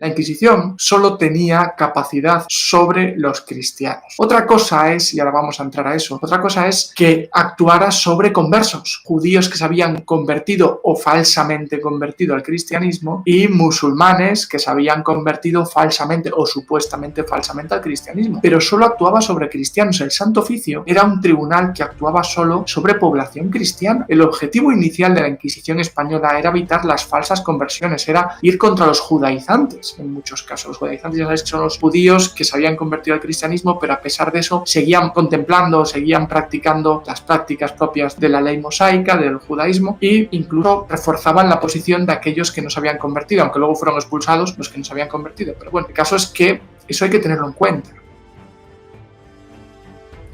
La Inquisición solo tenía capacidad sobre los cristianos. Otra cosa es, y ahora vamos a entrar a eso, otra cosa es que actuara sobre conversos, judíos que se habían convertido o falsamente convertido al cristianismo y musulmanes que se habían convertido falsamente o supuestamente falsamente al cristianismo. Pero solo actuaba sobre cristianos. El Santo Oficio era un tribunal que actuaba solo sobre población cristiana. El objetivo inicial de la Inquisición española era evitar las falsas conversiones, era ir contra los judaizantes, en muchos casos. Los judaizantes, ya sabéis que son los judíos que se habían convertido al cristianismo, pero a pesar de eso seguían contemplando, seguían practicando las prácticas propias de la ley mosaica, del judaísmo, e incluso reforzaban la posición de aquellos que no se habían convertido, aunque luego fueron expulsados los que no se habían convertido. Pero bueno, el caso es que eso hay que tenerlo en cuenta.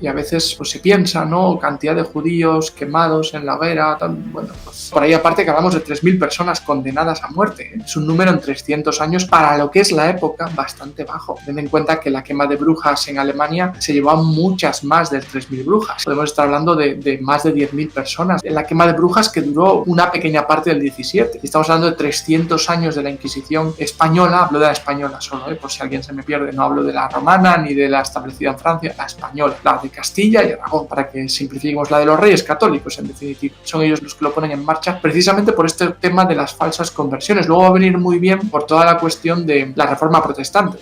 Y a veces pues se piensa, ¿no? Cantidad de judíos quemados en la hoguera, bueno, pues por ahí aparte que hablamos de 3.000 personas condenadas a muerte, ¿eh? Es un número en 300 años para lo que es la época bastante bajo. Ten en cuenta que la quema de brujas en Alemania se llevó a muchas más de 3.000 brujas. Podemos estar hablando de más de 10.000 personas. La quema de brujas que duró una pequeña parte del 17. Estamos hablando de 300 años de la Inquisición española. Hablo de la española solo, por si alguien se me pierde. No hablo de la romana ni de la establecida en Francia, la española, la de Castilla y Aragón, para que simplifiquemos, la de los reyes católicos, en definitiva. Son ellos los que lo ponen en marcha precisamente por este tema de las falsas conversiones. Luego va a venir muy bien por toda la cuestión de la reforma protestante.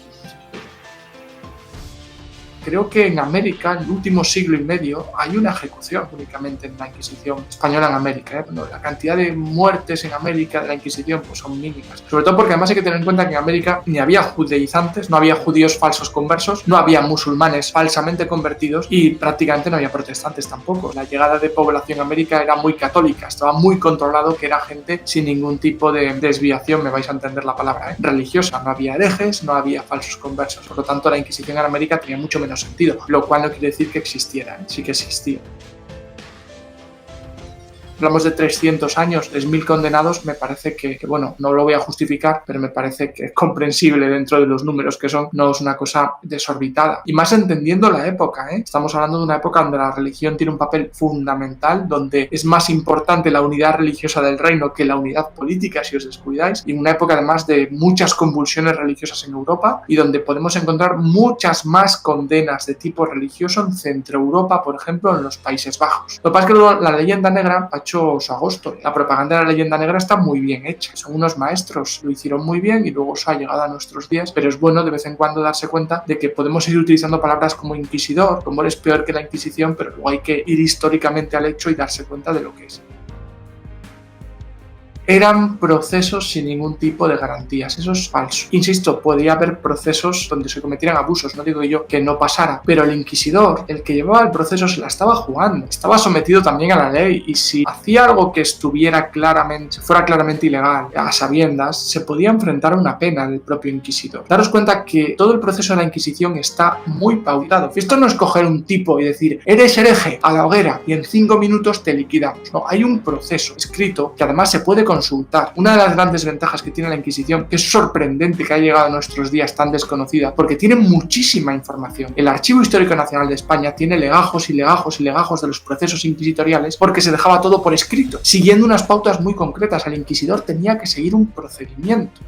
Creo que en América, en el último siglo y medio, hay una ejecución únicamente en la Inquisición española en América. La cantidad de muertes en América de la Inquisición pues son mínimas. Sobre todo porque además hay que tener en cuenta que en América ni había judaizantes, no había judíos falsos conversos, no había musulmanes falsamente convertidos y prácticamente no había protestantes tampoco. La llegada de población a América era muy católica, estaba muy controlado, que era gente sin ningún tipo de desviación, me vais a entender la palabra, religiosa. No había herejes, no había falsos conversos. Por lo tanto, la Inquisición en América tenía mucho menos sentido, lo cual no quiere decir que existiera, sí que existía. Hablamos de 300 años, 3.000 condenados, me parece que, bueno, no lo voy a justificar, pero me parece que es comprensible dentro de los números que son, no es una cosa desorbitada. Y más entendiendo la época, Estamos hablando de una época donde la religión tiene un papel fundamental, donde es más importante la unidad religiosa del reino que la unidad política, si os descuidáis, y en una época además de muchas convulsiones religiosas en Europa, y donde podemos encontrar muchas más condenas de tipo religioso en Centro Europa, por ejemplo, en los Países Bajos. Lo que pasa es que la leyenda negra su agosto. La propaganda de la leyenda negra está muy bien hecha. Son unos maestros, lo hicieron muy bien y luego eso ha llegado a nuestros días, pero es bueno de vez en cuando darse cuenta de que podemos ir utilizando palabras como inquisidor, como eres peor que la Inquisición, pero luego hay que ir históricamente al hecho y darse cuenta de lo que es. Eran procesos sin ningún tipo de garantías, eso es falso. Insisto, podía haber procesos donde se cometieran abusos, no digo yo que no pasara, pero el inquisidor, el que llevaba el proceso, se la estaba jugando, estaba sometido también a la ley y si hacía algo que fuera claramente ilegal, a sabiendas, se podía enfrentar a una pena del propio inquisidor. Daros cuenta que todo el proceso de la Inquisición está muy pautado. Esto no es coger un tipo y decir, eres hereje, a la hoguera, y en 5 minutos te liquidamos. No, hay un proceso escrito que además se puede consultar. Una de las grandes ventajas que tiene la Inquisición, que es sorprendente que haya llegado a nuestros días tan desconocida, porque tiene muchísima información. El Archivo Histórico Nacional de España tiene legajos y legajos y legajos de los procesos inquisitoriales porque se dejaba todo por escrito, siguiendo unas pautas muy concretas. El inquisidor tenía que seguir un procedimiento.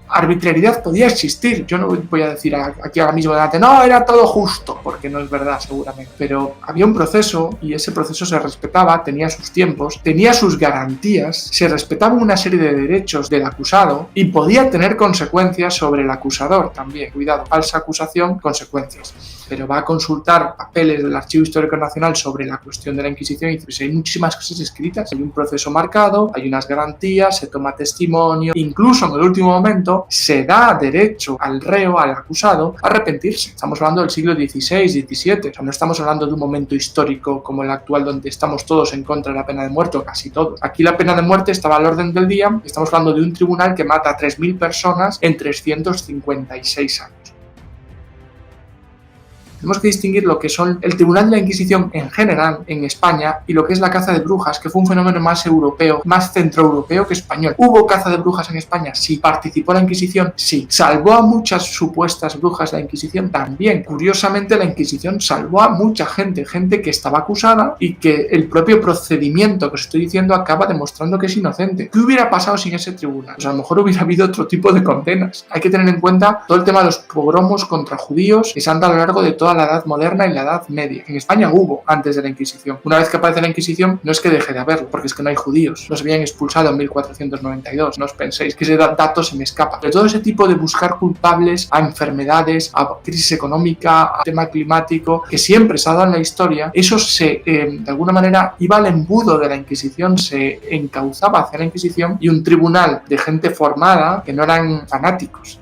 Arbitrariedad podía existir, yo no voy a decir aquí ahora mismo delante, no, era todo justo, porque no es verdad seguramente, pero había un proceso y ese proceso se respetaba, tenía sus tiempos, tenía sus garantías, se respetaban una serie de derechos del acusado y podía tener consecuencias sobre el acusador también. Cuidado, falsa acusación, consecuencias. Pero va a consultar papeles del Archivo Histórico Nacional sobre la cuestión de la Inquisición y dice, pues hay muchísimas cosas escritas, hay un proceso marcado, hay unas garantías, se toma testimonio, incluso en el último momento se da derecho al reo, al acusado, a arrepentirse. Estamos hablando del siglo XVI, XVII, o sea, no estamos hablando de un momento histórico como el actual donde estamos todos en contra de la pena de muerte, o casi todos. Aquí la pena de muerte estaba al orden del día, estamos hablando de un tribunal que mata a 3.000 personas en 356 años. Tenemos que distinguir lo que son el Tribunal de la Inquisición en general en España y lo que es la caza de brujas, que fue un fenómeno más europeo, más centroeuropeo que español. ¿Hubo caza de brujas en España? Sí. ¿Participó la Inquisición? Sí. ¿Salvó a muchas supuestas brujas la Inquisición? También. Curiosamente, la Inquisición salvó a mucha gente que estaba acusada y que el propio procedimiento que os estoy diciendo acaba demostrando que es inocente. ¿Qué hubiera pasado sin ese tribunal? Pues a lo mejor hubiera habido otro tipo de condenas. Hay que tener en cuenta todo el tema de los pogromos contra judíos que se han dado a lo largo de toda la Edad Moderna y la Edad Media. En España hubo antes de la Inquisición. Una vez que aparece la Inquisición, no es que deje de haberlo, porque es que no hay judíos. Los habían expulsado en 1492. No os penséis que ese dato se me escapa. Pero todo ese tipo de buscar culpables a enfermedades, a crisis económica, a tema climático, que siempre se ha dado en la historia, eso de alguna manera iba al embudo de la Inquisición, se encauzaba hacia la Inquisición y un tribunal de gente formada que no eran fanáticos